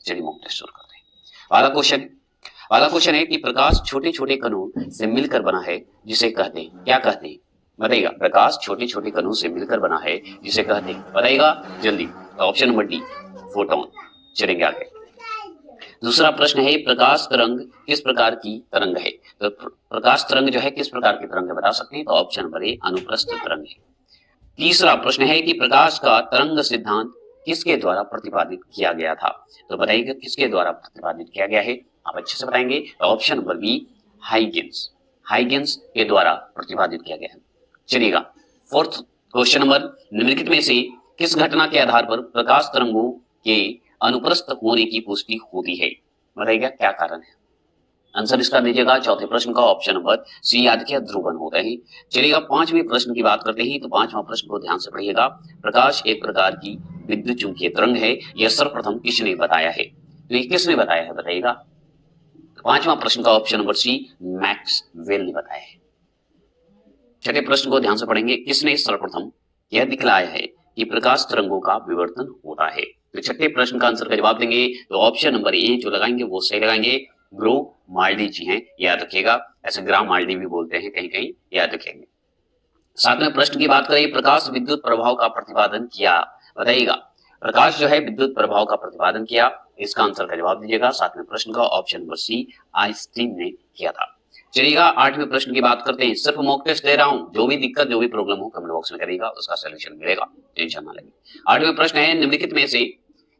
चलिए mock test शुरू करते हैं। वाला क्वेश्चन है कि प्रकाश छोटे छोटे कणों से मिलकर बना है जिसे कहते हैं, क्या कहते हैं बताइएगा। प्रकाश छोटे छोटे कणों से मिलकर बना है जिसे कहते हैं, बताइएगा जल्दी। Option number D, photon. चलेंगे आगे। दूसरा प्रश्न है प्रकाश तरंग किस प्रकार की तरंग है। तो प्रकाश तरंग जो है किस प्रकार की तरंग है बता सकते हैं, तो ऑप्शन नंबर ए, अनुप्रस्थ तरंग है। तीसरा प्रश्न है कि प्रकाश का तरंग सिद्धांत किसके द्वारा प्रतिपादित किया गया था। तो बताइएगा किसके द्वारा प्रतिपादित किया गया है, आप अच्छे से बताएंगे। ऑप्शन नंबर बी, हाइगेंस के द्वारा प्रतिपादित किया गया है। चलिएगा फोर्थ क्वेश्चन नंबर, निम्नलिखित में से किस घटना के आधार पर प्रकाश तरंगों के अनुप्रस्थ होने की पुष्टि होती है, बताइएगा क्या कारण है। आंसर इसका दीजिएगा चौथे प्रश्न का ऑप्शन नंबर सी, आदित्य ध्रुवन होता है। चलिएगा पांचवें प्रश्न की बात करते हैं, तो पांचवा प्रश्न को ध्यान से पढ़िएगा। प्रकाश एक प्रकार की विद्युत चुंबकीय तरंग है, यह सर्वप्रथम किसने बताया है, तो ये किसने बताया है बताइएगा। पांचवा प्रश्न का ऑप्शन नंबर सी, मैक्सवेल ने बताया है। छठे प्रश्न को ध्यान से पढ़ेंगे, किसने सर्वप्रथम यह दिखलाया है कि प्रकाश तरंगों का विवर्तन होता है। तो छठे प्रश्न का आंसर का जवाब देंगे तो ऑप्शन नंबर ए जो लगाएंगे वो सही लगाएंगे, ग्रोमाल्डी जी हैं, याद रखिएगा। ऐसे ग्रामाल्डी भी बोलते हैं कहीं कहीं, याद रखेंगे। सातवें प्रश्न की बात करें, प्रकाश विद्युत प्रभाव का प्रतिपादन किया, बताइएगा। प्रकाश जो है विद्युत प्रभाव का प्रतिपादन किया, इसका आंसर का जवाब दीजिएगा। सातवें प्रश्न का ऑप्शन नंबर सी, आइंस्टीन ने किया था। चलिएगा आठवें प्रश्न की बात करते हैं। सिर्फ मॉक टेस्ट दे रहा हूं, जो भी दिक्कत जो भी प्रॉब्लम हो कमेंट बॉक्स में करिएगा, उसका सॉल्यूशन मिलेगा, टेंशन ना लगे। आठवें प्रश्न है, निम्नलिखित में से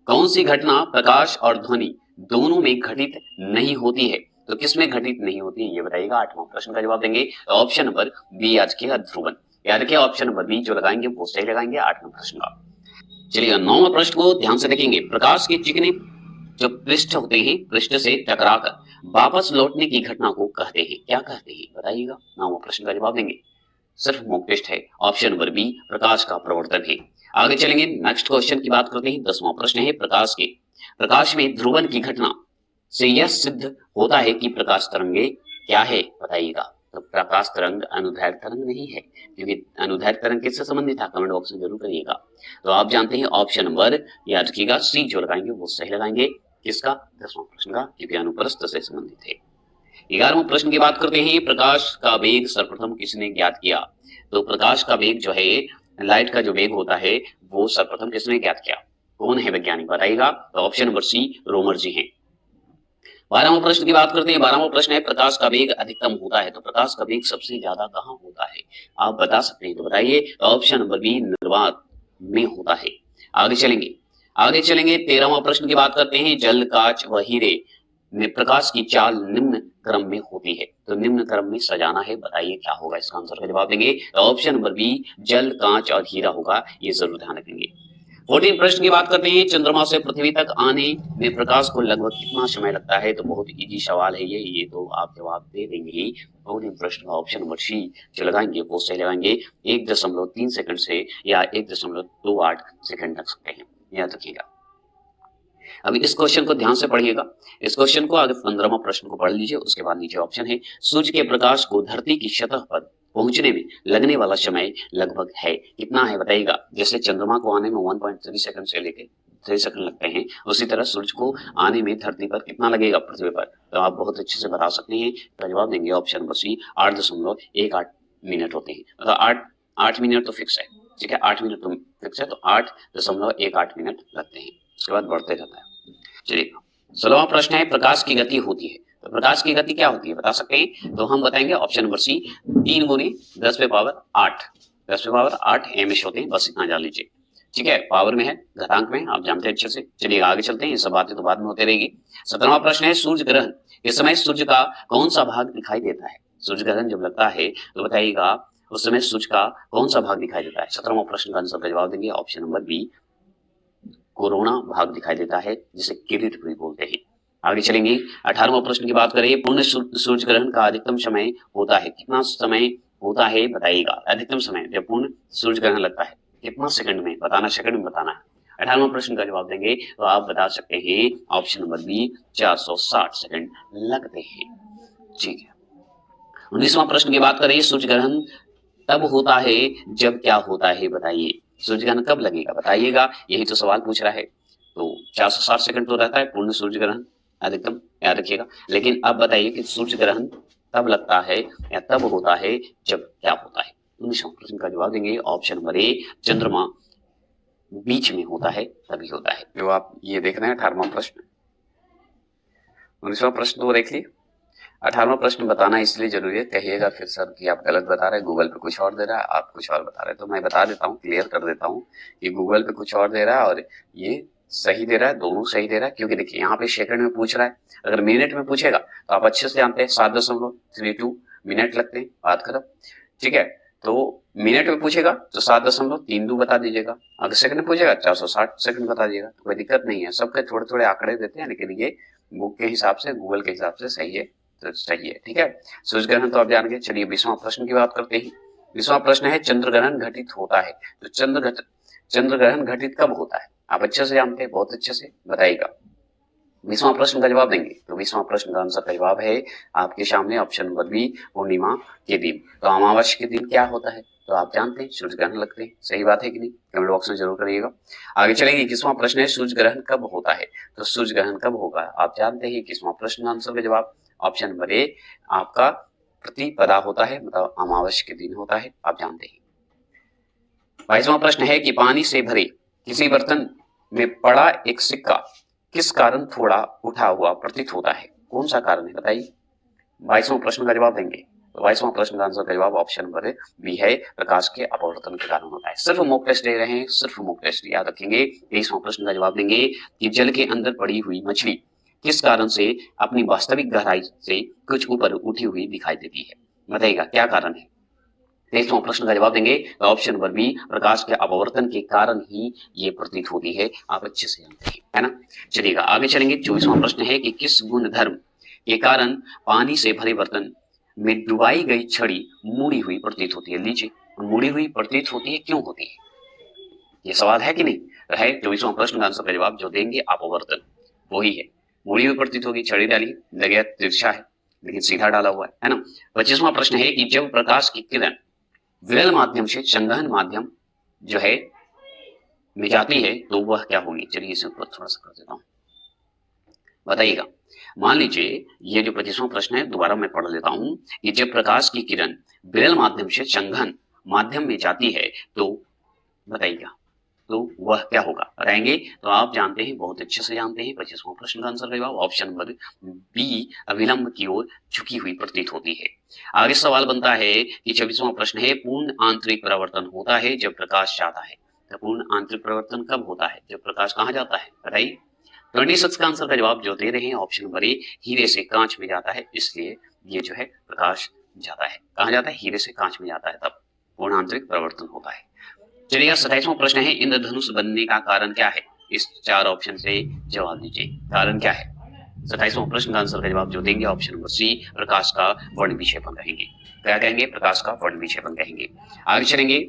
कौन सी घटना प्रकाश और ध्वनि दोनों में घटित नहीं होती है, तो किसमें घटित नहीं होती है ये बताइएगा। आठवां प्रश्न का जवाब देंगे ऑप्शन नंबर बी, आज के ध्रुवन। याद रखिए ऑप्शन नंबर बी जो लगाएंगे वो सही लगाएंगे आठवें प्रश्न का। चलिए नौवां प्रश्न को ध्यान से देखेंगे। प्रकाश के चिकने जो पृष्ठ होते हैं, पृष्ठ से टकराकर वापस लौटने की घटना को कहते हैं, क्या कहते हैं बताइएगा। नौवां प्रश्न का जवाब देंगे, सिर्फ मॉक टेस्ट है, ऑप्शन नंबर बी, प्रकाश का प्रवर्तन है। आगे चलेंगे नेक्स्ट क्वेश्चन की बात करते हैं। 10वां प्रश्न है, प्रकाश में ध्रुवन की घटना से यह सिद्ध होता है कि प्रकाश तरंगे क्या है बताइएगा। तो प्रकाश तरंग अनुदैर्घ्य तरंग नहीं है, क्योंकि अनुदैर्घ्य तरंग किससे संबंधित है, कमेंट बॉक्स में जरूर करिएगा। तो आप जानते हैं ऑप्शन नंबर याद रखिएगा सी जो लगाएंगे वो सही लगाएंगे, किसका 10वां प्रश्न का, क्योंकि अनुप्रस्थ से संबंधित है। 11वां प्रश्न की बात करते हैं, प्रकाश का वेग सर्वप्रथम किसने ज्ञात किया। तो प्रकाश का वेग जो है, लाइट का जो वेग होता है वो सर्वप्रथम किसने ज्ञात किया, कौन है वैज्ञानिक बताइएगा। तो ऑप्शन नंबर सी, रोमर जी हैं। 12वां प्रश्न की बात करते हैं। 12वां प्रश्न है, प्रकाश का वेग अधिकतम होता है, तो प्रकाश का वेग सबसे ज्यादा कहां होता है, आप बता सकते हैं तो बताइए। ऑप्शन नंबर बी, निर्वात में होता है। आगे चलेंगे 13वां प्रश्न की बात करते हैं। जल, कांच व हीरे में प्रकाश की चाल निम्न क्रम में होती है, तो निम्न क्रम में सजाना है, बताइए क्या होगा, इसका आंसर का जवाब देंगे। तो ऑप्शन नंबर बी, जल, कांच और हीरा होगा, ये जरूर ध्यान रखेंगे। 14 प्रश्न की बात करते हैं। चंद्रमा से पृथ्वी तक आने में प्रकाश को लगभग कितना समय लगता है, तो बहुत इजी सवाल है ये तो आप जवाब दे देंगे ही। 14 प्रश्न का ऑप्शन नंबर सी जो लगाएंगे वो सही लगाएंगे, 1.3 सेकंड से या 1.28 सेकंड लग सकते हैं, याद रखिएगा। अभी इस क्वेश्चन को ध्यान से पढ़िएगा। इस क्वेश्चन को आगे 15वां प्रश्न को पढ़ लीजिए, उसके बाद नीचे ऑप्शन है। सूर्य के प्रकाश को धरती की सतह पर पहुंचने में लगने वाला समय लगभग है कितना है बताइएगा। जैसे चंद्रमा को आने में 1.3 सेकंड से लेकर 3 सेकंड लगते हैं, उसी तरह सूर्य को आने में धरती पर कितना लगेगा पृथ्वी पर, तो आप बहुत अच्छे से बता सकते हैं। तो जवाब देंगे ऑप्शन नंबर सी, 8.18 मिनट होते हैं। मतलब 8 मिनट तो फिक्स है, ठीक है, 8 मिनट तो फिक्स है, तो 8.18 मिनट लगते हैं, उसके बाद बढ़ते जाता है। चलिए 16वां प्रश्न है, प्रकाश की गति होती है, तो प्रकाश की गति क्या होती है बता सकते हैं, तो हम बताएंगे ऑप्शन नंबर सी, 3 गुनी 10⁻8 एमएच होते हैं, बस इतना जान लीजिए, ठीक है। पावर में है, घातांक में, आप जानते हैं अच्छे से। चलिए आगे चलते हैं, ये सब बातें तो बाद में होते रहेगी। 17वां प्रश्न है, सूर्य ग्रहण इस समय सूर्य का कौन सा भाग दिखाई देता है। सूर्य ग्रहण जब लगता है तो बताइएगा उस समय सूर्य का कौन सा भाग दिखाई देता है। 17वां प्रश्न का आंसर का जवाब देंगे ऑप्शन नंबर बी, कोरोना भाग दिखाई देता है, जिसे किरीट भी बोलते हैं। आगे चलेंगे 18वां प्रश्न की बात करें। पूर्ण सूर्य ग्रहण का अधिकतम समय होता है, कितना समय होता है बताइएगा। अधिकतम समय जब पूर्ण सूर्य ग्रहण लगता है कितना सेकंड में बताना, सेकंड में बताना है। 18वां प्रश्न का जवाब देंगे तो आप बता सकते हैं ऑप्शन नंबर बी, 460 सेकंड लगते हैं, ठीक है। 19वां प्रश्न की बात करें। सूर्य ग्रहण तब होता है जब क्या होता है बताइए। सूर्य ग्रहण कब लगेगा बताइएगा, यही तो सवाल पूछ रहा है। तो 460 सेकंड तो रहता है पूर्ण सूर्य ग्रहण अधिकतम, याद रखिएगा। लेकिन अब बताइए कि सूर्य ग्रहण तब लगता है या तब होता है जब क्या होता है? 19वां प्रश्न का जवाब देंगे ऑप्शन नंबर ए, चंद्रमा बीच में होता है तभी होता है। जो आप ये देख रहे हैं 18वां प्रश्न, 19वां प्रश्न तो देख लिए। 18वां प्रश्न बताना इसलिए जरूरी है, कहिएगा फिर सर कि आप गलत बता रहे हैं, गूगल पे कुछ और दे रहा है, आप कुछ और बता रहे हैं। तो मैं बता देता हूँ, क्लियर कर देता हूँ कि गूगल पे कुछ और दे रहा है और ये सही दे रहा है, दोनों सही दे रहा है। क्योंकि देखिए यहाँ पे सेकंड में पूछ रहा है, अगर मिनट में पूछेगा तो आप अच्छे से जानते हैं 7.32 मिनट लगते हैं बात खत्म, ठीक है। तो मिनट में पूछेगा तो 7.32 बता दीजिएगा, अगर सेकंड में पूछेगा 460 सेकंड बता दीजिएगा, तो कोई दिक्कत नहीं है। सबके थोड़े थोड़े आंकड़े देते हैं, लेकिन ये बुक के हिसाब से, गूगल के हिसाब से सही है, तो सही है, ठीक है। सूर्य ग्रहण तो आप जान गए। चलिए 20वां प्रश्न की बात करते हैं। 20वां प्रश्न है, चंद्र ग्रहण घटित होता है तो चंद्र ग्रहण घटित कब होता है? आप अच्छे से जानते हैं, बहुत अच्छे से, बताइएगा। 20वां प्रश्न का जवाब देंगे तो 20वां प्रश्न का आंसर का जवाब है आपके सामने ऑप्शन नंबर बी, पूर्णिमा के दिन। तो अमावस्या के दिन क्या होता है? तो आप जानते हैं सूर्य ग्रहण लगते हैं, सही बात है कि नहीं? कमेंट बॉक्स में जरूर करिएगा। आगे चलेंगे, 21वां प्रश्न है, सूर्य ग्रहण कब होता है? तो सूर्य ग्रहण कब होगा? आप जानते हैं 21वां प्रश्न का आंसर का जवाब ऑप्शन नंबर ए आपका प्रतिपदा होता है, मतलब अमावस्या के दिन होता है, आप जानते हैं। 22वां प्रश्न है कि पानी से भरे किसी बर्तन में पड़ा एक सिक्का किस कारण थोड़ा उठा हुआ प्रतीत होता है? कौन सा कारण है बताइए? 22वां प्रश्न का जवाब देंगे तो 22वां प्रश्न का आंसर का जवाब ऑप्शन नंबर बी है, प्रकाश के अपवर्तन के कारण होता है। सिर्फ मॉक टेस्ट दे रहे हैं, सिर्फ मॉक टेस्ट, याद रखेंगे। 23वां प्रश्न का जवाब देंगे कि जल के अंदर पड़ी हुई मछली किस कारण से अपनी वास्तविक गहराई से कुछ ऊपर उठी हुई दिखाई देती है? बताइएगा क्या कारण है? 23वां प्रश्न का जवाब देंगे ऑप्शन नंबर बी, प्रकाश के अपवर्तन के कारण ही ये प्रतीत होती है, आप अच्छे से जानते हैं, है ना। चलिएगा आगे चलेंगे। 24वां प्रश्न है कि किस गुण धर्म के कारण पानी से भरे बर्तन में डुबाई गई छड़ी मुड़ी हुई प्रतीत होती है? लीजिए, मुड़ी हुई प्रतीत होती है, क्यों होती है? ये सवाल है कि नहीं? है 24वां प्रश्न का आंसर का जवाब जो देंगे अपवर्तन, वही है, मुड़ी हुई प्रतीत होगी। छड़ी डाली, जगह तिरछा है लेकिन सीधा डाला हुआ है ना। 25वां प्रश्न है कि जब प्रकाश की किरण विरल माध्यम से संवहन माध्यम जो है में जाती है तो वह क्या होगी? चलिए इसे ऊपर थोड़ा सा कर देता हूं, बताइएगा। मान लीजिए ये जो 25वां प्रश्न है, दोबारा मैं पढ़ लेता हूं कि जब प्रकाश की किरण विरल माध्यम से संवहन माध्यम में जाती है तो बताइएगा, तो वह क्या होगा? बताएंगे तो आप जानते हैं, बहुत अच्छे से जानते हैं। 25वां प्रश्न का आंसर जवाब ऑप्शन नंबर बी, अविलंब की ओर झुकी हुई प्रतीत होती है। आगे सवाल बनता है कि 26वां प्रश्न है, पूर्ण आंतरिक परावर्तन होता है जब प्रकाश जाता है। तो पूर्ण आंतरिक परावर्तन कब होता है? जब प्रकाश कहाँ जाता है, बताइए। 26 का आंसर का जवाब जो दे रहे हैं ऑप्शन नंबर ए, हीरे से कांच में जाता है, इसलिए ये जो है प्रकाश जाता है, कहाँ जाता है? हीरे से कांच में जाता है, तब पूर्ण आंतरिक परावर्तन होता है। चलिए 27वां प्रश्न है, इंद्रधनुष बनने का कारण क्या है? इस 4 ऑप्शन से जवाब दीजिए, कारण क्या है? 27वां प्रश्न का आंसर का जवाब जो देंगे ऑप्शन नंबर सी, प्रकाश का वर्ण विक्षेपण कहेंगे। क्या कहेंगे? प्रकाश का वर्ण विक्षेपण कहेंगे। आगे चलेंगे,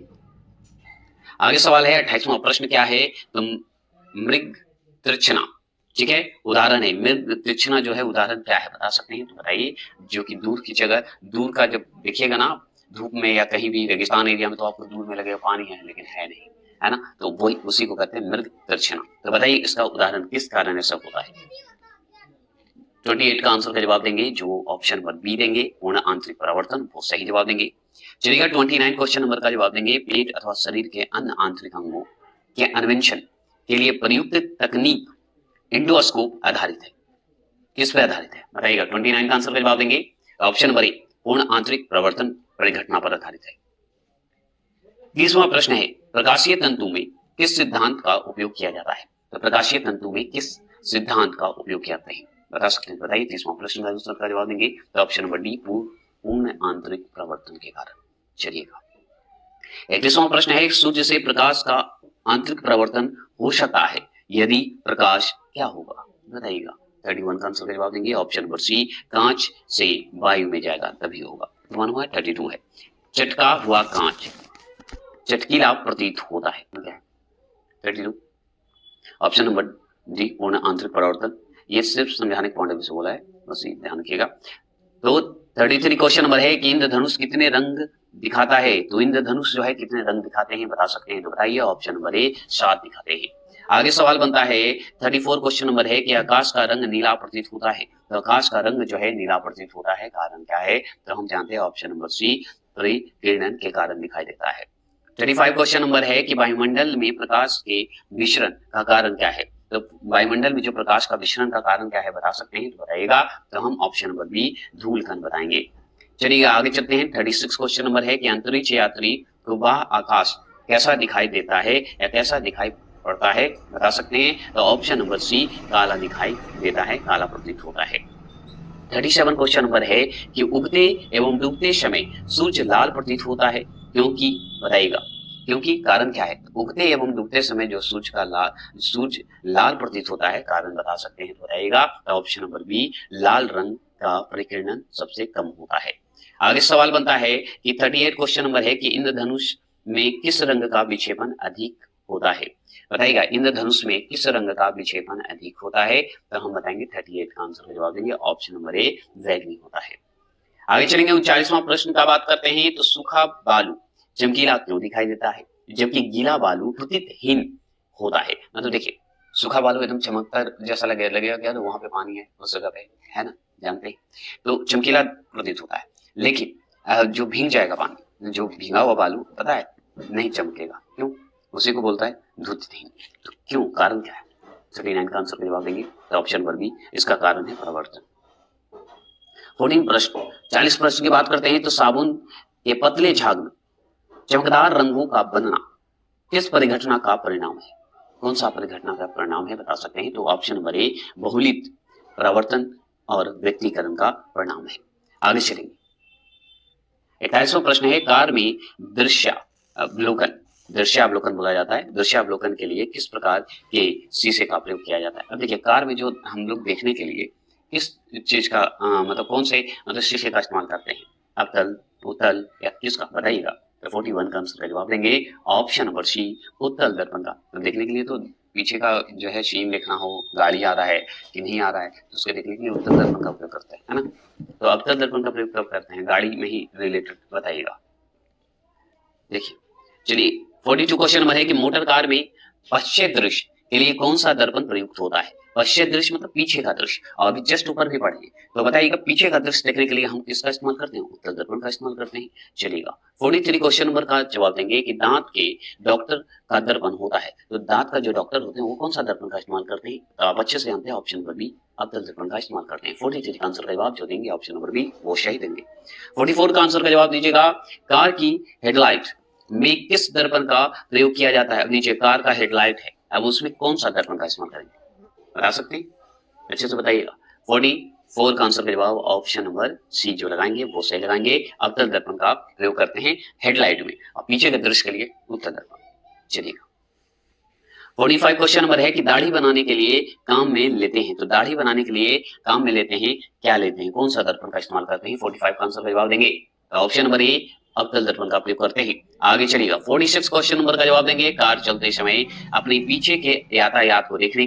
आगे सवाल है 28वां प्रश्न क्या है? तो मृग तृष्णा, ठीक है, उदाहरण है मृग तृष्णा जो है, उदाहरण क्या है बता सकते हैं तो बताइए। जो कि दूर की जगह, दूर का जब देखिएगा ना धूप में या कहीं भी रेगिस्तान एरिया में, तो आपको दूर में लगेगा पानी है लेकिन है नहीं, है ना, तो वही उसी को कहते हैं मृग तृष्णा। तो बताइए इसका उदाहरण किस कारण ऐसा होता है? 28 का आंसर का जवाब देंगे जो ऑप्शन नंबर बी देंगे, पूर्ण आंतरिक परावर्तन, वो सही जवाब देंगे। चलिएगा 29 क्वेश्चन नंबर का जवाब देंगे, पेट अथवा शरीर के अन्य आंतरिक अंगों के अन्वेषण के लिए प्रयुक्त तकनीक इंडोस्कोप आधारित है, किस पे आधारित है? बताइएगा। 29 का आंसर का जवाब देंगे ऑप्शन नंबर ए, पूर्ण आंतरिक प्रवर्तन परिघटना पर आधारित है। 30वां प्रश्न है, प्रकाशीय तंतु में किस सिद्धांत का उपयोग किया जाता है? तो प्रकाशीय तंतु में किस सिद्धांत का उपयोग किया जाता है, बता सकते हैं? बताइए। 30वां प्रश्न का आंसर का जवाब देंगे तो ऑप्शन नंबर डी, पूर्ण आंतरिक प्रवर्तन के कारण। चलिएगा 31वां प्रश्न है, सूर्य से प्रकाश का आंतरिक प्रवर्तन हो सकता है, यदि प्रकाश क्या होगा? बताइएगा। 31 का आंसर का जवाब देंगे ऑप्शन नंबर सी, कांच से वायु में जाएगा तभी होगा। 1 हुआ, 32 है, चटका हुआ कांच चटकीला प्रतीत होता है, क्या है? 32 ऑप्शन नंबर डी, पूर्ण आंतरिक परावर्तन। ये सिर्फ समझाने के पॉइंट ऑफ व्यू से बोला है, बस ध्यान रखिएगा। तो 33 क्वेश्चन नंबर है कि इंद्रधनुष कितने रंग दिखाता है? तो इंद्रधनुष जो है कितने रंग दिखाते हैं बता सकते हैं तो बताइए। ऑप्शन नंबर ए 7 दिखाते हैं। आगे सवाल बनता है 34 क्वेश्चन नंबर है कि आकाश का रंग नीला प्रतीत होता है। तो आकाश का रंग जो है नीला प्रतीत होता है, कारण क्या है? तो हम जानते हैं ऑप्शन नंबर सी, परिकिरण के कारण दिखाई देता है। 35 क्वेश्चन नंबर है कि वायुमंडल में प्रकाश के विसरण का कारण क्या है? तो वायुमंडल में जो प्रकाश का विसरण का कारण क्या है बता सकते हैं? तो बताइएगा। तो हम ऑप्शन नंबर बी, धूलकण बताएंगे। चलिए आगे चलते हैं। 36 क्वेश्चन नंबर है कि अंतरिक्ष यात्री को बाह्य आकाश कैसा दिखाई देता है या कैसा दिखाई पड़ता है, बता सकते हैं? तो ऑप्शन नंबर सी, काला दिखाई देता है, काला प्रतीत होता है। 37 क्वेश्चन नंबर है कि उगते एवं डूबते समय सूर्य लाल प्रतीत होता है, क्योंकि? बताइएगा। क्योंकि कारण क्या है? उगते एवं डूबते समय जो सूर्य लाल प्रतीत होता है, कारण बता सकते हैं? तो बताइएगा। तो ऑप्शन नंबर बी, लाल रंग का परिकिरण सबसे कम होता है। आगे सवाल बनता है कि 38 क्वेश्चन नंबर है कि इंद्रधनुष में किस रंग का विक्षेपण अधिक होता है? बताइएगा, इंद्रधनुष में किस रंग का विक्षेपण अधिक होता है? तो हम बताएंगे 38 का आंसर का जवाब देंगे ऑप्शन नंबर ए, बैंगनी होता है। आगे चलेंगे 39वां प्रश्न का बात करते हैं। तो सूखा बालू चमकीला क्यों दिखाई देता है, जबकि गीला बालू प्रतीतहीन होता है? मतलब देखिए, सूखा बालू एकदम चमककर जैसा लगेगा क्या? तो वहां पे पानी है उस जगह पे, है ना, जानते हैं, तो चमकीला प्रतीत होता है। लेकिन जो भीग जाएगा पानी, जो भीगा हुआ बालू, पता है, नहीं चमकेगा। क्यों? उसी को बोलता है धुतहीन। तो क्यों, कारण क्या है? 39 का आंसर का जवाब देंगे। तो ऑप्शन नंबर बी, इसका कारण है परावर्तन। 14 प्रश्न 40 प्रश्न की बात करते हैं। तो साबुन के पतले झाग में चमकदार रंगों का बनना किस परिघटना का परिणाम है? कौन सा परिघटना का परिणाम है, बता सकते हैं? तो ऑप्शन नंबर ए, बहुलित परावर्तन और व्यक्तीकरण का परिणाम है। आगे चलेंगे। 28वां प्रश्न है, कार में दृश्यावलोकन बोला जाता है। दृश्यावलोकन के लिए किस प्रकार के शीशे का प्रयोग किया जाता है? अब देखिए, कार में जो हम लोग देखने के लिए किस चीज का मतलब कौन से मतलब शीशे का इस्तेमाल करते हैं? अवतल, उत्तल या किसका? बताइएगा। तो 41 का आंसर का जवाब देंगे ऑप्शन नंबर सी, उत्तल दर्पण का। तो देखने के लिए तो पीछे का जो है सीन देखना हो, गाड़ी आ रहा है कि नहीं आ रहा है, तो उसके देखने के लिए उत्तल दर्पण का उपयोग करते हैं, है ना। तो अवतल दर्पण का प्रयोग कब करते हैं? गाड़ी में ही रिलेटेड, बताइएगा। देखिए, चलिए 42 क्वेश्चन नंबर है कि मोटर कार में पश्चिम दृश्य के लिए कौन सा दर्पण प्रयुक्त होता है? पश्चिम दृश्य मतलब पीछे का दृश्य, और अभी जस्ट ऊपर भी पढ़ेंगे। तो बताइएगा, पीछे का दृश्य देखने के लिए हम किसका इस्तेमाल करते हैं? उत्तल दर्पण का इस्तेमाल करते हैं। चलिएगा, 43 क्वेश्चन नंबर का जवाब देंगे कि दांत के डॉक्टर का दर्पण होता है। तो दांत का जो डॉक्टर होते हैं वो कौन सा दर्पण का इस्तेमाल करते हैं? तो आप अच्छे से जानते हैं, ऑप्शन नंबर बी, अवतल दर्पण का इस्तेमाल करते हैं। 43 का आंसर का जवाब जो देंगे ऑप्शन नंबर बी, वो सही देंगे। 44 का आंसर का जवाब दीजिएगा, कार की हेडलाइट में किस दर्पण का प्रयोग किया जाता है? अब नीचे कार का हेडलाइट है, अब उसमें कौन सा दर्पण का इस्तेमाल करेंगे, बता सकते हैं? अच्छे से बताइएगा। 44 का आंसर का जवाब ऑप्शन नंबर सी जो लगाएंगे वो सही लगाएंगे। अवतल दर्पण का प्रयोग करते हैं हेडलाइट में, और पीछे के दृश्य के लिए उत्तल दर्पण। चलिएगा, 45 क्वेश्चन नंबर है कि दाढ़ी बनाने के लिए काम में लेते हैं। तो दाढ़ी बनाने के लिए काम में लेते हैं, क्या लेते हैं, कौन सा दर्पण का इस्तेमाल करते हैं? 45 का आंसर का जवाब देंगे ऑप्शन नंबर ए, अवतल दर्पण का प्रयोग करते हैं। आगे चलिएगा, 46 क्वेश्चन नंबर का जवाब देंगे, कार चलते समय अपने पीछे के यातायात को देखने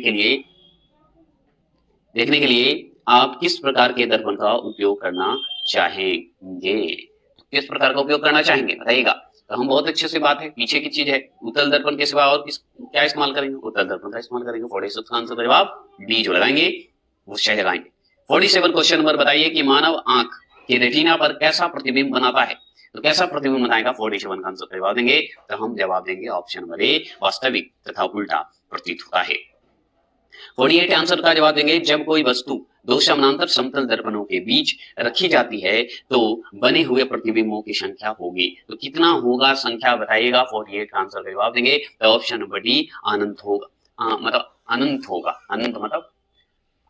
के लिए आप किस प्रकार के दर्पण का उपयोग करना चाहेंगे? किस प्रकार का उपयोग करना चाहेंगे, बताइएगा। तो हम बहुत अच्छे से बात है, पीछे की चीज है, उत्तल दर्पण के सिवा और क्या इस्तेमाल करेंगे? उत्तल दर्पण का इस्तेमाल करेंगे। 46 का आंसर का जवाब डी जो लगाएंगे वो सही लगाएंगे। 47 क्वेश्चन नंबर बताइए कि मानव आंख के रेटिना पर कैसा प्रतिबिंब बनाता है? तो कैसा प्रतिबिंब बनाएगा? 47 का आंसर का जवाब देंगे। तो हम जवाब देंगे ऑप्शन नंबर ए, वास्तविक तथा उल्टा प्रतीत होता है। 48 आंसर का जवाब देंगे, जब कोई वस्तु दो समानांतर समतल दर्पणों के बीच रखी जाती है तो बने हुए प्रतिबिंबों की संख्या होगी। तो कितना होगा संख्या, बताइएगा। 48 का आंसर का जवाब देंगे तो ऑप्शन नंबर डी, अनंत होगा। मतलब अनंत होगा, अनंत मतलब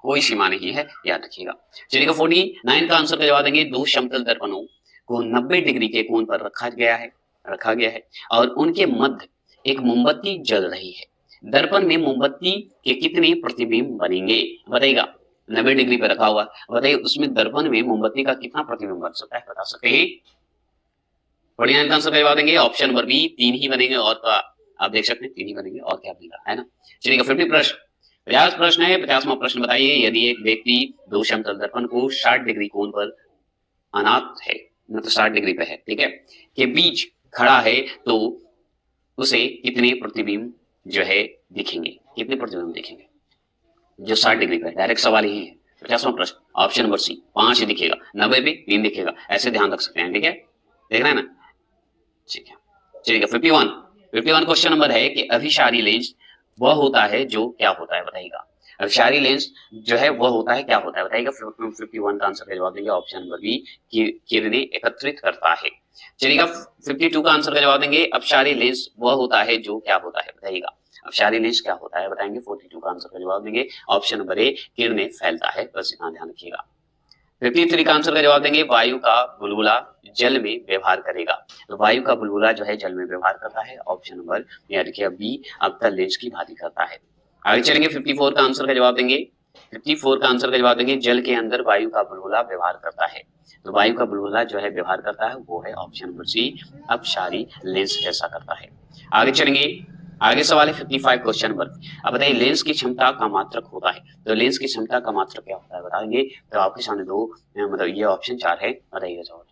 कोई सीमा नहीं है, याद रखिएगा। चलिएगा, 49 का आंसर का जवाब देंगे, दो समतल दर्पणों को 90 डिग्री के कोण पर रखा गया है और उनके मध्य एक मोमबत्ती जल रही है। दर्पण में मोमबत्ती के कितने प्रतिबिंब बनेंगे, बताइएगा। 90 डिग्री पर रखा हुआ, बताइए उसमें दर्पण में मोमबत्ती का कितना प्रतिबिंब बन सकता है, बता सकते हैं? 49 का आंसर जवाब देंगे ऑप्शन नंबर बी, 3 ही बनेंगे, और का आप देख सकते हैं 3 ही बनेंगे, और क्या बनेगा, है ना। चलिएगा, 50 प्रश्न 50 प्रश्न है। 50वां प्रश्न बताइए, यदि एक व्यक्ति दो समतल दर्पण को 60 डिग्री कोण पर अनाथ है, मतलब 60 डिग्री पे है, ठीक है, के बीच खड़ा है, तो उसे कितने प्रतिबिंब जो है दिखेंगे? कितने प्रतिबिंब दिखेंगे? जो 60 डिग्री पे डायरेक्ट सवाल ही है। 50वां प्रश्न ऑप्शन नंबर सी 5 दिखेगा, 90 पे 3 दिखेगा, ऐसे ध्यान रख सकते हैं। ठीक है, देखना है ना? ठीक है, चलिए 51 क्वेश्चन नंबर है कि अभिसारी लेंस वह होता है जो क्या होता है बताइएगा। अभिसारी लेंस जो है वह होता है क्या होता है बताइएगा। 51 का आंसर का जवाब देंगे ऑप्शन नंबर बी, किरणें एकत्रित करता है। चलिएगा 52 का आंसर का जवाब देंगे अपसारी लेंस वह होता है जो क्या होता है बताइएगा। अपसारी लेंस क्या होता है बताएंगे। 42 का आंसर का जवाब देंगे ऑप्शन नंबर ए, किरणें फैलता है। बस इतना ध्यान रखिएगा। 53 का आंसर का जवाब देंगे वायु का बुलबुला जल में व्यवहार करेगा। तो वायु का बुलबुला जो है जल में व्यवहार करता है। ऑप्शन नंबर याद रखिए बी, अवतल लेंस की भांति करता है। आगे चलेंगे 54 का आंसर का जवाब देंगे। 54 का आंसर का जवाब देंगे जल के अंदर वायु का बुलबुला व्यवहार करता है। तो वायु का बुलबुला जो है व्यवहार करता है वो है ऑप्शन नंबर सी, अपसारी लेंस ऐसा करता है। आगे चलेंगे, आगे सवाल है 55 क्वेश्चन नंबर। अब बताइए लेंस की क्षमता का मात्रक होता है। तो लेंस की क्षमता का मात्रक क्या होता है बताएंगे। तो आपके सामने दो मतलब ये ऑप्शन 4 है, बताइएगा जवाब।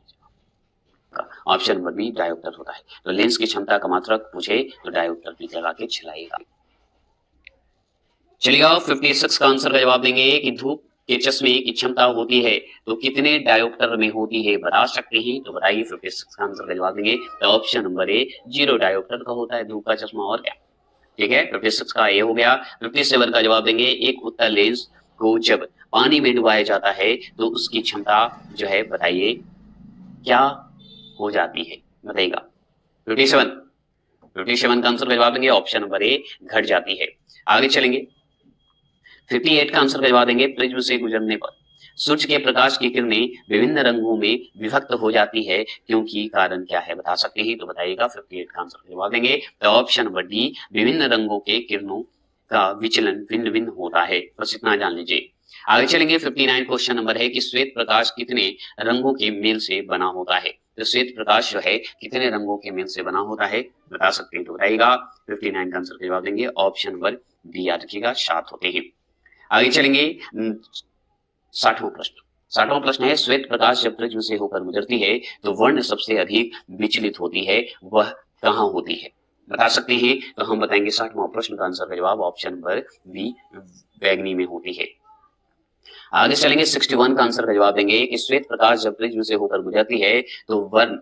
ऑप्शन नंबर बी डायोप्टर होता है। तो लेंस की क्षमता का मात्रक पूछे तो डायोप्टर भी लगा के चलाइएगा। चलिएगा 56 का आंसर का जवाब देंगे कि धूप के चश्मे की क्षमता होती है तो कितने डायोप्टर में होती है बता सकते हैं। तो बताइए 56 का आंसर का जवाब देंगे तो ऑप्शन नंबर ए 0 डायोप्टर का होता है धूप का चश्मा, और क्या। ठीक है, 56 का ए हो गया। 57 का जवाब देंगे एक उत्तल लेंस को जब पानी में डुबाया जाता है तो उसकी क्षमता जो है बताइए क्या हो जाती है बताइएगा। 57 का आंसर का जवाब देंगे ऑप्शन नंबर ए, घट जाती है। आगे चलेंगे 58 का आंसर का जवाब देंगे प्रिज्म से गुजरने पर सूर्य के प्रकाश की किरणें विभिन्न रंगों में विभक्त हो जाती है क्योंकि कारण क्या है बता सकते हैं। तो बताइएगा 58 का आंसर का जवाब देंगे तो ऑप्शन नंबर डी, विभिन्न रंगों के किरणों का विचलन भिन्न भिन्न होता है। बस इतना जान लीजिए। आगे चलेंगे 59 क्वेश्चन नंबर है कि श्वेत प्रकाश कितने रंगों के मेल से बना होता है। तो श्वेत प्रकाश जो है कितने रंगों के मेल से बना होता है बता सकते हैं। तो बताइएगा 59 का आंसर का जवाब देंगे ऑप्शन नंबर बी, याद रखिएगा 7 होते हैं। आगे चलेंगे 60वां प्रश्न। 60वां प्रश्न है श्वेत प्रकाश जब प्रिज्म से होकर गुजरती है तो वर्ण सबसे अधिक विचलित होती है, वह कहाँ होती है बता सकते हैं। तो हम बताएंगे 60वां प्रश्न का आंसर का जवाब ऑप्शन नंबर बी, बैगनी में होती है। आगे चलेंगे 61 का आंसर का जवाब देंगे कि श्वेत प्रकाश जब प्रिज्म से होकर गुजरती है तो वर्ण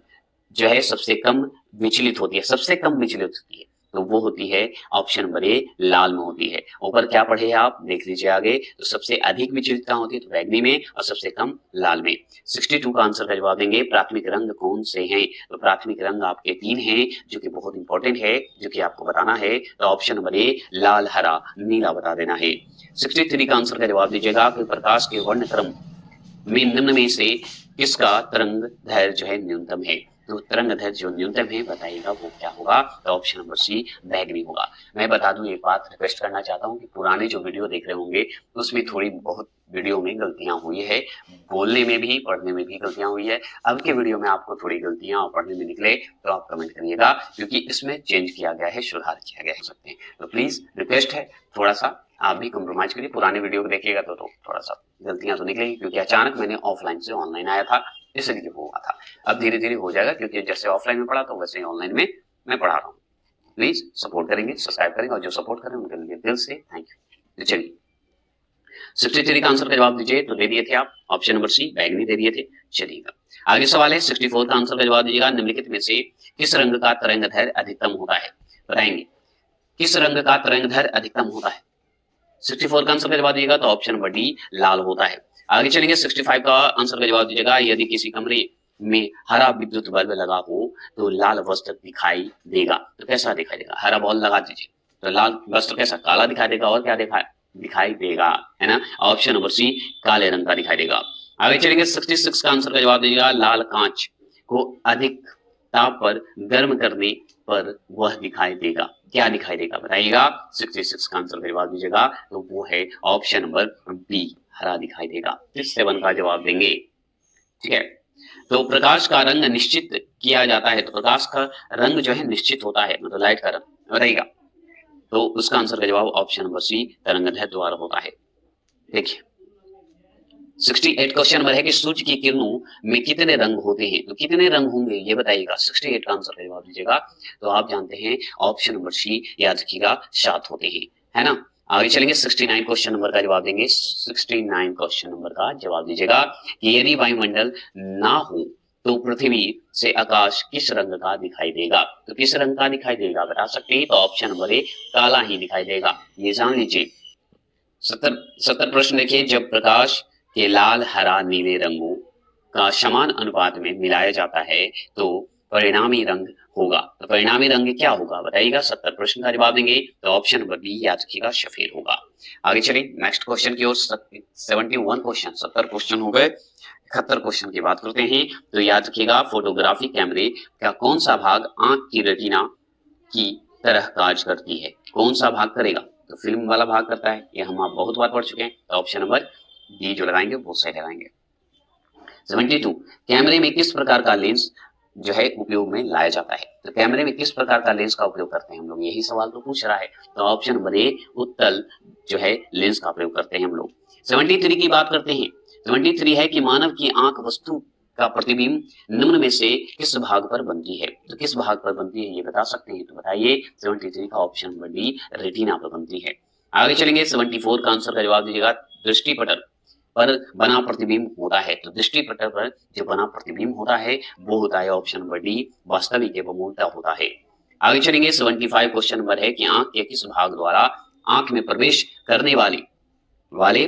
जो है सबसे कम विचलित होती है, सबसे कम विचलित होती है तो वो होती है ऑप्शन नंबर ए, लाल में होती है। ऊपर क्या पढ़े आप देख लीजिए आगे। तो सबसे अधिक विचलित कहाँ होती है तो बैगनी में, और सबसे कम लाल में। 62 का आंसर का जवाब देंगे प्राथमिक रंग कौन से हैं। तो प्राथमिक रंग आपके 3 हैं जो कि बहुत इंपॉर्टेंट है, जो कि आपको बताना है। तो ऑप्शन नंबर ए, लाल, हरा, नीला बता देना है। 63 का आंसर का जवाब दीजिएगा कि प्रकाश के वर्ण क्रम में निम्न में से किसका तरंग दैर्ध्य जो है न्यूनतम है। तो तरंग दैर्ध्य जो न्यूनतम है बताइएगा वो क्या होगा। तो ऑप्शन नंबर सी, बैगनी होगा। मैं बता दूं एक बात रिक्वेस्ट करना चाहता हूं कि पुराने जो वीडियो देख रहे होंगे उसमें थोड़ी बहुत वीडियो में गलतियां हुई है, बोलने में भी पढ़ने में भी गलतियां हुई है। अब के वीडियो में आपको थोड़ी गलतियां और पढ़ने में निकले तो आप कमेंट करिएगा क्योंकि इसमें चेंज किया गया है, सुधार किया गया है सकते हैं। तो प्लीज रिक्वेस्ट है थोड़ा सा आप भी कॉम्प्रोमाइज करिए। पुराने वीडियो को देखिएगा तो थोड़ा सा गलतियां तो निकलेगी क्योंकि अचानक मैंने ऑफलाइन से ऑनलाइन आया था, इसलिए वो हुआ था। अब धीरे धीरे हो जाएगा क्योंकि जैसे ऑफलाइन में पढ़ा तो वैसे ही ऑनलाइन में मैं पढ़ा रहा हूँ। प्लीज सपोर्ट करेंगे, सब्सक्राइब करेंगे, और जो सपोर्ट करें उनके लिए दिल से थैंक यू। चलिए 63 का आंसर का जवाब दीजिए। तो दे दिए थे आप ऑप्शन नंबर सी, बैगनी दे दिए थे। चलिएगा आगे सवाल है 64 का आंसर का जवाब दीजिएगा निम्नलिखित में से किस रंग का तरंग दैर्ध्य अधिकतम होता है बताएंगे। किस रंग का तरंग दैर्ध्य अधिकतम होता है। 64 का आंसर का जवाब दीजिएगा तो ऑप्शन नंबर डी, लाल होता है। आगे चलेंगे 65 का आंसर का जवाब दीजिएगा यदि किसी कमरे में हरा विद्युत बल्ब लगा हो तो लाल वस्त्र दिखाई देगा। तो कैसा दिखाई देगा, हरा बॉल लगा दीजिए तो लाल वस्त्र कैसा, काला दिखाई देगा, और क्या दिखाई देगा है ना। ऑप्शन नंबर सी, काले रंग का दिखाई देगा। आगे चलेंगे 66 का आंसर का जवाब दीजिएगा लाल कांच को अधिक ताप पर गर्म करने पर वह दिखाई देगा, क्या दिखाई देगा बताइएगा। 66 का आंसर का जवाब दीजिएगा तो वो है ऑप्शन नंबर बी, हरा दिखाई देगा। 67 का जवाब देंगे। ठीक है, तो प्रकाश का रंग निश्चित किया जाता है। तो प्रकाश का रंग जो है निश्चित होता है, मतलब लाइट का रंग बताइएगा। तो उसका आंसर का जवाब ऑप्शन नंबर सी, तरंग दैर्ध्य द्वारा होता है। देखिए 68 क्वेश्चन नंबर है कि सूर्य की किरणों में कितने रंग होते हैं। तो कितने रंग होंगे ये बताइएगा। 68 का आंसर का जवाब दीजिएगा। तो आप जानते हैं ऑप्शन नंबर सी, याद रखिएगा 7 होते हैं, है ना। आगे चलेंगे 69 क्वेश्चन नंबर का जवाब देंगे। 69 क्वेश्चन नंबर का जवाब दीजिएगा कि यदि वायुमंडल ना हो तो पृथ्वी से आकाश किस रंग का दिखाई देगा। तो किस रंग का दिखाई देगा बता सकते हैं? तो ऑप्शन नंबर ए काला ही दिखाई देगा, ये जान लीजिए। 70 प्रश्न देखिए, जब प्रकाश के लाल हरा नीले रंगों का समान अनुपात में मिलाया जाता है तो परिणामी रंग होगा। तो परिणामी रंग क्या होगा बताइएगा। 70 प्रश्न का जवाब देंगे तो ऑप्शन नंबर बी याद रखिएगा, सफेद होगा। आगे चलिए नेक्स्ट क्वेश्चन की ओर। 71 क्वेश्चन, 70 क्वेश्चन हो गए। 71 क्वेश्चन की बात करते हैं तो याद रखिएगा, फोटोग्राफी कैमरे का कौन सा भाग आंख की रेटिना की तरह कार्य करती है। कौन सा भाग करेगा? तो फिल्म वाला भाग करता है, ये हम आप बहुत बार पढ़ चुके हैं। तो ऑप्शन नंबर डी जो लगाएंगे वो सही लगाएंगे। 72 कैमरे में किस प्रकार का लेंस जो है उपयोग में लाया जाता है। तो कैमरे में किस प्रकार का लेंस का उपयोग करते हैं हम लोग, यही सवाल तो पूछ रहा है। तो ऑप्शन नंबर ए उत्तल जो है लेंस का प्रयोग करते हैं हम लोग। 73 की बात करते हैं। 73 है कि मानव की आंख वस्तु का प्रतिबिंब निम्न में से किस भाग पर बनती है। तो किस भाग पर बनती है ये बता सकते हैं? तो बताइए। 73 का ऑप्शन नंबर डी रेटिना पर बनती है। आगे चलेंगे 74 का आंसर का जवाब दीजिएगा। दृष्टिपटल पर बना प्रतिबिंब होता है। तो दृष्टिपटल पर जो बना प्रतिबिंब होता है वो होता है ऑप्शन नंबर डी वास्तविक एवं मूलता होता है। आगे चलेंगे 75 क्वेश्चन नंबर है कि आंख के किस भाग द्वारा आंख में प्रवेश करने वाले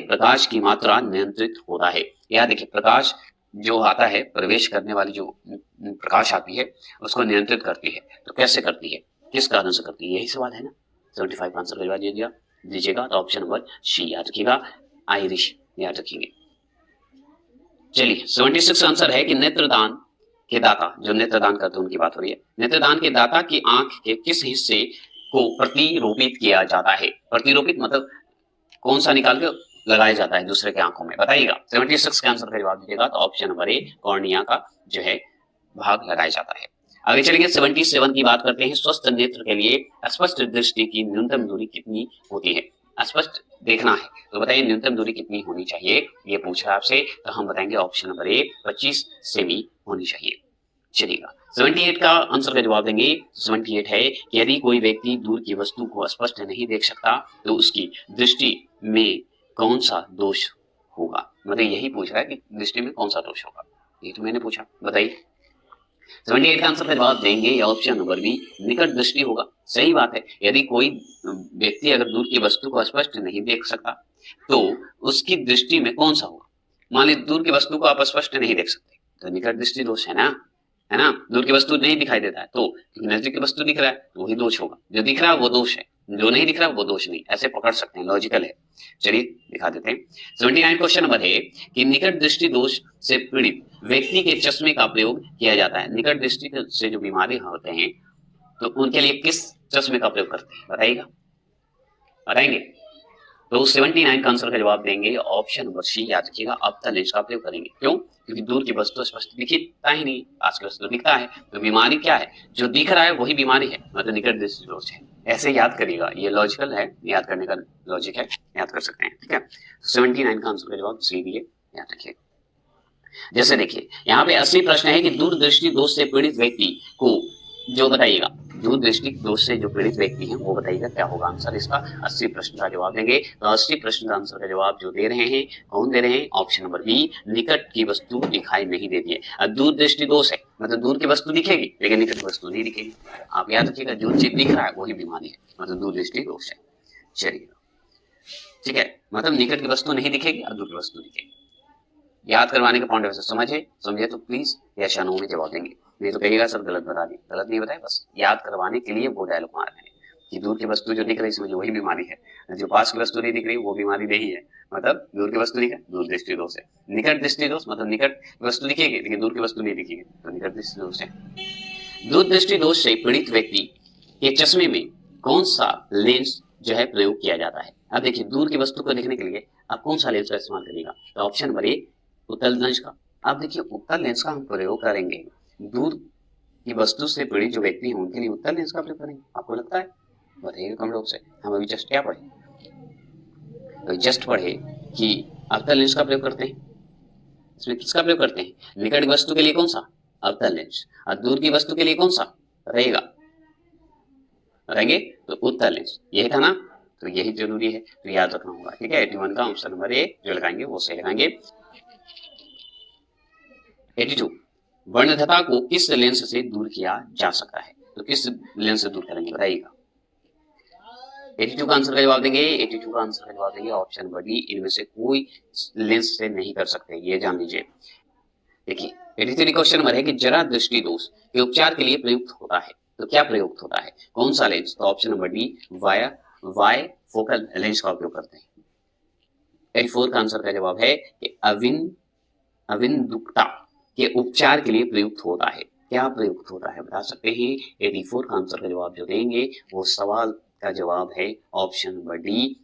प्रकाश की मात्रा नियंत्रित होता है। यह देखिए, प्रकाश जो आता है, प्रवेश करने वाली जो प्रकाश आती है उसको नियंत्रित करती है। तो कैसे करती है, किस कारण से करती है, यही सवाल है ना। 75 का आंसर का जवाब दीजिएगा। तो ऑप्शन नंबर सी याद रखिएगा, आयरिश याद रखेंगे। चलिए 76 आंसर है कि नेत्रदान के दाता, जो नेत्रदान करते हैं उनकी बात हो रही है। नेत्रदान के दाता की आंख के किस हिस्से को प्रतिरोपित किया जाता है। प्रतिरोपित मतलब कौन सा निकाल के लगाया जाता है दूसरे के आंखों में, बताइएगा। 76 के आंसर का जवाब दीजिएगा। तो ऑप्शन नंबर ए कॉर्निया का जो है भाग लगाया जाता है। आगे चलेंगे 77 की बात करते हैं। स्वस्थ नेत्र के लिए स्पष्ट दृष्टि की न्यूनतम दूरी कितनी होती है। स्पष्ट देखना है तो बताइए न्यूनतम दूरी कितनी होनी चाहिए, ये पूछ रहा है आपसे। तो हम बताएंगे ऑप्शन नंबर ए 25 सेमी होनी चाहिए। चलिएगा 78 का आंसर का जवाब देंगे। 78 है कि यदि कोई व्यक्ति दूर की वस्तु को स्पष्ट नहीं देख सकता तो उसकी दृष्टि में कौन सा दोष होगा। मतलब यही पूछ रहा है कि दृष्टि में कौन सा दोष होगा, ये तो मैंने पूछा, बताइए। 78 का आंसर का जवाब देंगे ऑप्शन नंबर बी निकट दृष्टि होगा। सही बात है, यदि कोई व्यक्ति अगर दूर की वस्तु को स्पष्ट नहीं देख सकता तो उसकी दृष्टि में कौन सा होगा। मान लीजिए दूर की वस्तु को आप स्पष्ट नहीं देख सकते तो निकट दृष्टि दोष है ना, है ना। दूर की वस्तु नहीं दिखाई देता है तो नजदीक की वस्तु दिख रहा है तो वही दोष होगा। जो दिख रहा है वो दोष है, जो नहीं दिख रहा वो दोष नहीं। ऐसे पकड़ सकते हैं, लॉजिकल है। चलिए दिखा देते हैं। 79 क्वेश्चन नंबर है कि निकट दृष्टि दोष से पीड़ित व्यक्ति के चश्मे का प्रयोग किया जाता है। निकट दृष्टि से जो बीमारी होते हैं तो उनके लिए किस चश्मे का प्रयोग करते हैं, बताइएगा, बताएंगे। तो 79 का आंसर का जवाब देंगे ऑप्शन नंबर सी याद रखिएगा, अवतल लेंस का प्रयोग करेंगे। क्यों? क्योंकि दूर की वस्तु स्पष्ट दिखता ही नहीं, पास की वस्तु दिखता है। तो बीमारी क्या है, जो दिख रहा है वही बीमारी है, मतलब निकट दृष्टि दोष है। ऐसे याद करिएगा, ये लॉजिकल है, याद करने का लॉजिक है, याद कर सकते हैं। ठीक है, 79 का आंसर का जवाब सी भी है, याद रखिएगा। जैसे देखिए यहाँ पे 80 प्रश्न है कि दूरदृष्टि दोष से पीड़ित व्यक्ति को जो बताइएगा, दूरदृष्टि दोष से जो पीड़ित व्यक्ति हैं वो बताइएगा क्या होगा आंसर इसका। 80 प्रश्न का जवाब देंगे। तो 80 प्रश्न का आंसर का जवाब जो दे रहे हैं, कौन दे रहे हैं, ऑप्शन नंबर बी निकट की वस्तु दिखाई नहीं देती है। अब दूरदृष्टि दोष है मतलब दूर की वस्तु दिखेगी लेकिन निकट की वस्तु नहीं दिखेगी। आप याद रखिएगा, जो चीज दिख रहा है वही बीमारी है, मतलब दूरदृष्टि दोष है। चलिए ठीक है, मतलब निकट की वस्तु नहीं दिखेगी और दूर की वस्तु दिखेगी। याद करवाने का पॉइंट वैसे समझे तो प्लीज यस या नो में जवाब देंगे, नहीं तो कहिएगा सर गलत बता दिए। गलत नहीं बताए, बस याद करवाने के लिए वो डायलॉग मार रहे हैं कि दूर की वस्तु जो दिख रही है वही बीमारी है, जो पास की वस्तु नहीं दिख रही वो बीमारी नहीं है। मतलब दूर की वस्तु दिखे, दूर दृष्टि दोष है। निकट दृष्टि दोष मतलब निकट वस्तु दिखेगी लेकिन दूर की वस्तु नहीं दिखेगी, तो निकट दृष्टि दोष है। दूर दृष्टि दोष से पीड़ित व्यक्ति के चश्मे में कौन सा लेंस जो है प्रयोग किया जाता है। अब देखिए दूर की वस्तु को देखने के लिए आप कौन सा लेंस का इस्तेमाल करिएगा। तो ऑप्शन नंबर ए उत्तल लेंस का। अब देखिए उत्तल लेंस का हम प्रयोग करेंगे, दूर की वस्तु से पीड़ित जो व्यक्ति हैं उनके लिए उत्तल लेंस का प्रयोग करेंगे। आपको लगता है, बताइएगा कमेंट बॉक्स से। हम अभी जस्ट क्या पढ़े, तो जस्ट पढ़े कि अवतल लेंस का प्रयोग करते हैं। इसमें किसका प्रयोग करते हैं, निकट वस्तु के लिए कौन सा, अवतल लेंस, और दूर की वस्तु के लिए कौन सा रहेंगे तो उत्तल लेंस। यही था ना। तो यही जरूरी है, तो याद रखना होगा। ठीक है, 81 का ऑप्शन नंबर ए जो लगाएंगे वो सही लगाएंगे। 82 वर्णध्रुवता को किस लेंस से दूर किया जा सकता है? तो किस लेंस से दूर करेंगे बताइएगा। 82 का आंसर का जवाब देंगे, 82 का आंसर का जवाब देंगे ऑप्शन नंबर डी, इनमें से कोई लेंस से नहीं कर सकते, ये जान लीजिए। देखिए 83 क्वेश्चन नंबर है कि जरा दृष्टि दोष के उपचार के लिए प्रयुक्त होता है, तो क्या प्रयुक्त होता है, कौन सा लेंस? तो option number D bifocal lens का उपयोग करते हैं। 84 का आंसर का जवाब है कि अविंदुकता के उपचार के लिए प्रयुक्त होता है, क्या प्रयुक्त होता है बता सकते हैं? 84 का आंसर का जवाब जो देंगे वो सवाल का जवाब है ऑप्शन नंबर डी,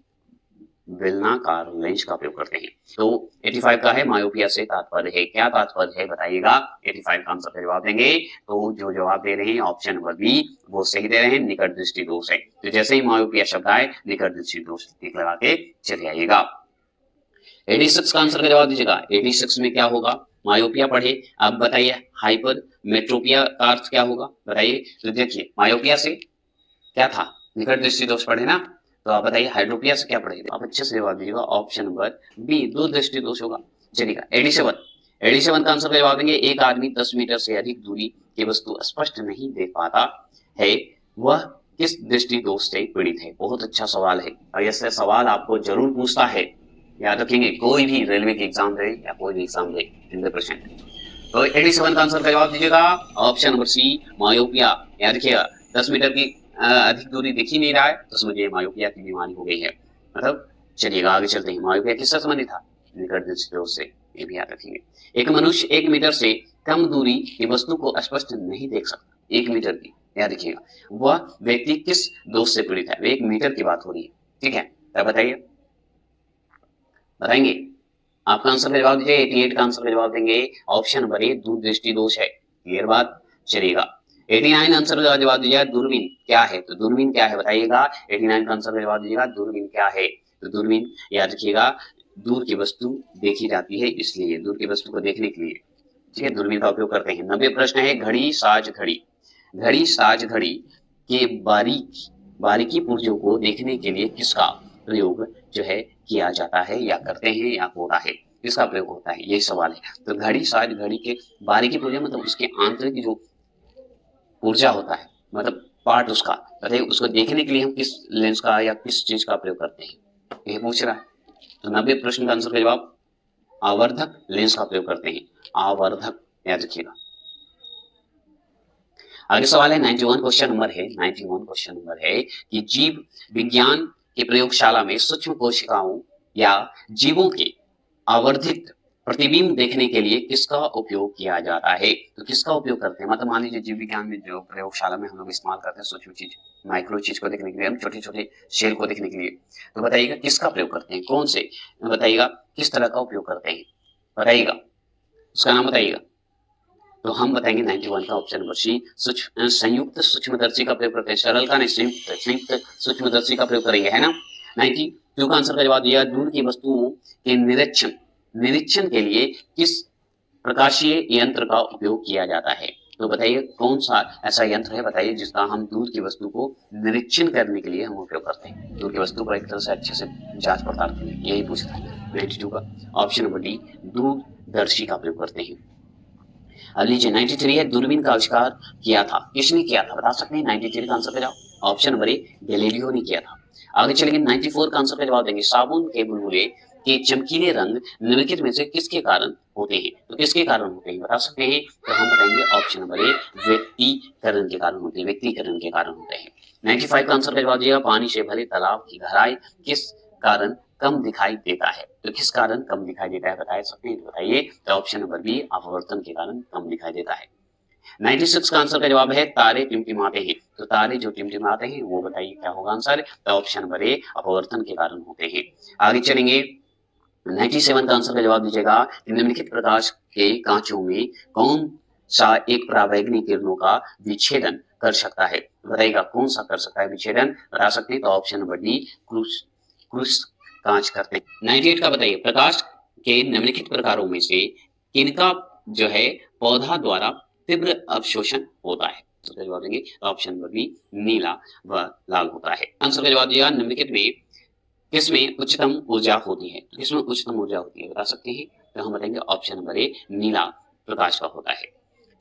बेलनाकार लेंस का प्रयोग करते हैं। तो 85 का है मायोपिया से तात्पर्य है, क्या तात्पर्य है बताइएगा। 85 का आंसर का जवाब देंगे, तो जो जवाब दे रहे हैं ऑप्शन नंबर बी वो सही दे रहे हैं, निकट दृष्टि दोष है। तो जैसे ही मायोपिया शब्द आए निकट दृष्टि दोष टिक लगा के चले आइएगा। 86 का आंसर का जवाब दीजिएगा। 86 में क्या होगा? मायोपिया पढ़े, अब बताइए हाइपर मेट्रोपिया का अर्थ क्या होगा बताइए। तो देखिए मायोपिया से क्या था, निकट दृष्टि दोष पढ़े ना, तो आप बताइए हाइड्रोपिया से क्या पढ़ेगा। आप अच्छे से जवाब दीजिएगा, ऑप्शन नंबर बी दूर दृष्टि दोष होगा। चलिएगा 87 का आंसर का जवाब देंगे। एक आदमी 10 मीटर से अधिक दूरी की वस्तु स्पष्ट नहीं देख पाता है, वह किस दृष्टि दोष से पीड़ित है? बहुत अच्छा सवाल है और ऐसे सवाल आपको जरूर पूछता है, याद रखेंगे। कोई भी रेलवे की एग्जाम दे या कोई भी एग्जाम दे 100%। तो 87 का आंसर का जवाब दीजिएगा, ऑप्शन नंबर सी मायोपिया। याद रखिएगा 10 मीटर की अधिक दूरी दिख ही नहीं रहा है तो समझिए मायोपिया की बीमारी हो गई है। मतलब चलिएगा आगे चलते हैं। मायोपिया किससे संबंधित था? निकट दृष्टि दोष से, ये भी याद रखेंगे। एक मनुष्य 1 मीटर से कम दूरी की वस्तु को स्पष्ट नहीं देख सकता, 1 मीटर की, याद रखिएगा। वह व्यक्ति किस दोष से पीड़ित है? 1 मीटर की बात हो रही है, ठीक है। तब बताइए, बताएंगे। आपका आंसर का जवाब दीजिए। 88 का आंसर का जवाब देंगे, ऑप्शन नंबर ए दूरदृष्टि दोष है। क्लियर बात? चलिएगा 89 आंसर का जवाब दीजिएगा। दूरबीन क्या है? तो दूरबीन क्या है बताइएगा। 89 का आंसर का जवाब दीजिएगा, दूरबीन क्या है? तो दूरबीन याद रखिएगा दूर की वस्तु देखी जाती है, इसलिए दूर की वस्तु को देखने के लिए, ठीक है, दूरबीन का उपयोग करते हैं। 90 प्रश्न है घड़ी साज घड़ी। घड़ी साज घड़ी के बारीकी पुर्जों को देखने के लिए किसका प्रयोग जो है किया जाता है या करते हैं या होता है, किसका प्रयोग होता है, यही सवाल है। तो घड़ी साज घड़ी के बारीकी पुर्जा मतलब उसके आंतरिक जो ऊर्जा होता है, मतलब पार्ट उसका, बताइए उसको देखने के लिए हम किस लेंस का या किस चीज का प्रयोग करते हैं, ये पूछ रहा है। तो 90 प्रश्न का आंसर का जवाब आवर्धक लेंस का प्रयोग करते हैं, आवर्धक, याद रखिएगा। आगे सवाल है 91 क्वेश्चन नंबर है। 91 क्वेश्चन नंबर है कि जीव विज्ञान की प्रयोगशाला में सूक्ष्म कोशिकाओं या जीवों के आवर्धित प्रतिबिंब देखने के लिए किसका उपयोग किया जाता है? तो किसका उपयोग करते हैं, मतलब मान लीजिए जीव विज्ञान में जो प्रयोगशाला में हम लोग इस्तेमाल करते हैं सूक्ष्म चीज, माइक्रो चीज को देखने के लिए, हम छोटे छोटे सेल को देखने के लिए, तो बताइएगा किसका प्रयोग करते हैं, कौन से, बताइएगा किस तरह का उपयोग करते हैं, बताइएगा उसका नाम बताइएगा। तो हम बताएंगे 91 का ऑप्शन नंबर सी संयुक्त सूक्ष्मदर्शी का प्रयोग करते हैं। सरल का नहीं, संयुक्त सूक्ष्मदर्शी का प्रयोग करेंगे, है ना। 92 का आंसर का जवाब दिया, दूर की वस्तुओं के निरीक्षण के लिए किस प्रकाशीय यंत्र का उपयोग किया जाता है? तो बताइए कौन सा ऐसा यंत्र है, बताइए जिसका हम दूर की वस्तु को निरीक्षण करने के लिए हम उपयोग करते हैं, दूर की वस्तु को एक तरह से अच्छे से जांच पड़ताल करते हैं, यही पूछता है। 92 का ऑप्शन नंबर डी दूरदर्शी का प्रयोग करते हैं। अब लीजिए 93 है, दूरबीन का आविष्कार किया था, किसने किया था बता सकते हैं? 93 का आंसर का जवाब ऑप्शन नंबर ए गैलीलियो ने किया था। आगे चलेंगे 94 का आंसर का जवाब देंगे, साबुन के बुलबुले के चमकीले रंग निम्नलिखित में से किसके कारण होते हैं? तो किसके कारण होते हैं बता सकते हैं? तो हम बताएंगे ऑप्शन नंबर ए व्यक्तिकरण के कारण होते हैं, व्यक्तिकरण के कारण होते हैं। 95 का आंसर का जवाब दिया, पानी से भरे तालाब की गहराई किस कारण कम दिखाई देता है? तो किस कारण कम दिखाई देता है बता सकते हैं? बताइए। तो ऑप्शन नंबर बी अपवर्तन के कारण कम दिखाई देता है। 96 का आंसर का जवाब है तारे टिमटिमाते हैं। तो तारे जो टिमटिमाते हैं वो बताइए क्या होगा आंसर? तो ऑप्शन नंबर ए अपवर्तन के कारण होते हैं। आगे चलेंगे 97 का आंसर का जवाब दीजिएगा, निम्नलिखित प्रकाश के कांचों में कौन सा एक पराबैंगनी किरणों का विच्छेदन कर सकता है? बताइएगा कौन सा कर सकता है विच्छेदन, बता सकते हैं? तो ऑप्शन नंबर डी क्रूस कांच करते हैं। 98 का बताइए, प्रकाश के निम्नलिखित प्रकारों में से किनका जो है पौधा द्वारा तीव्र अवशोषण होता है? तो जवाब देंगे ऑप्शन नंबर बी नीला व लाल होता है। आंसर का जवाब दिया, निम्नलिखित में किसमें उच्चतम ऊर्जा होती है? तो किसमें उच्चतम ऊर्जा होती है बता सकते हैं? तो हम बताएंगे ऑप्शन नंबर ए नीला प्रकाश का होता है।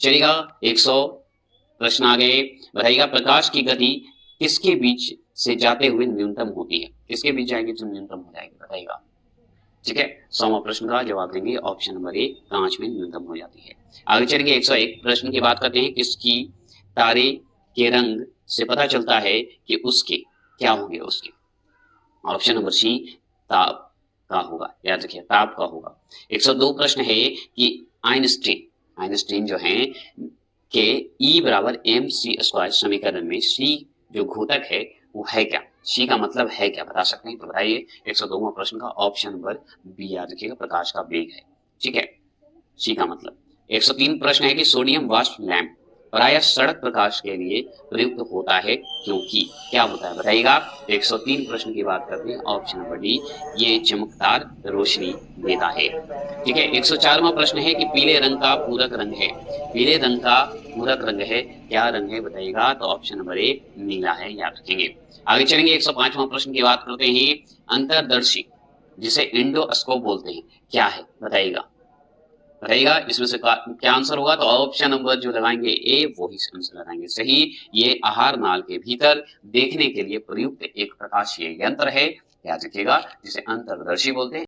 चलिएगा 100 प्रश्न आ गए। बताइएगा प्रकाश की गति किसके बीच से जाते हुए न्यूनतम होती है? किसके बीच जाएगी तो न्यूनतम हो जाएगी बताइएगा। ठीक है, 100वां प्रश्न का जवाब देंगे ऑप्शन नंबर ए कांच में न्यूनतम हो जाती है। आगे चलेंगे 101 प्रश्न की बात करते हैं। किसकी तारे के रंग से पता चलता है कि उसके क्या होंगे? उसके ऑप्शन नंबर सी ताप का होगा, याद रखिए ताप का होगा। 102 प्रश्न है कि आइंस्टीन जो है के E बराबर mc² समीकरण में सी जो घोतक है वो है क्या? सी का मतलब है क्या बता सकते हैं? तो बताइए। 102वां प्रश्न का ऑप्शन नंबर बी याद रखिएगा प्रकाश का वेग है। ठीक है, सी का मतलब। 103 प्रश्न है कि सोडियम वाष्प लैंप प्रायः सड़क प्रकाश के लिए प्रयुक्त होता है क्योंकि क्या होता है बताइएगा। 103 प्रश्न की बात करते हैं ऑप्शन नंबर डी, ये चमकदार रोशनी देता है। ठीक है, 104वां प्रश्न है कि पीले रंग का पूरक रंग है। पीले रंग का पूरक रंग है, क्या रंग है बताइएगा? तो ऑप्शन नंबर ए नीला है, याद रखेंगे। आगे चलेंगे 105वां प्रश्न की बात करते हैं। अंतर्दर्शी जिसे इंडोस्कोप बोलते हैं क्या है बताइएगा? रहेगा इसमें से क्या आंसर होगा? तो ऑप्शन नंबर जो लगाएंगे ए वही आंसर लगाएंगे सही। ये आहार नाल के भीतर देखने के लिए प्रयुक्त एक प्रकाशीय यंत्र है, याद रखिएगा, जिसे अंतर्दर्शी बोलते हैं।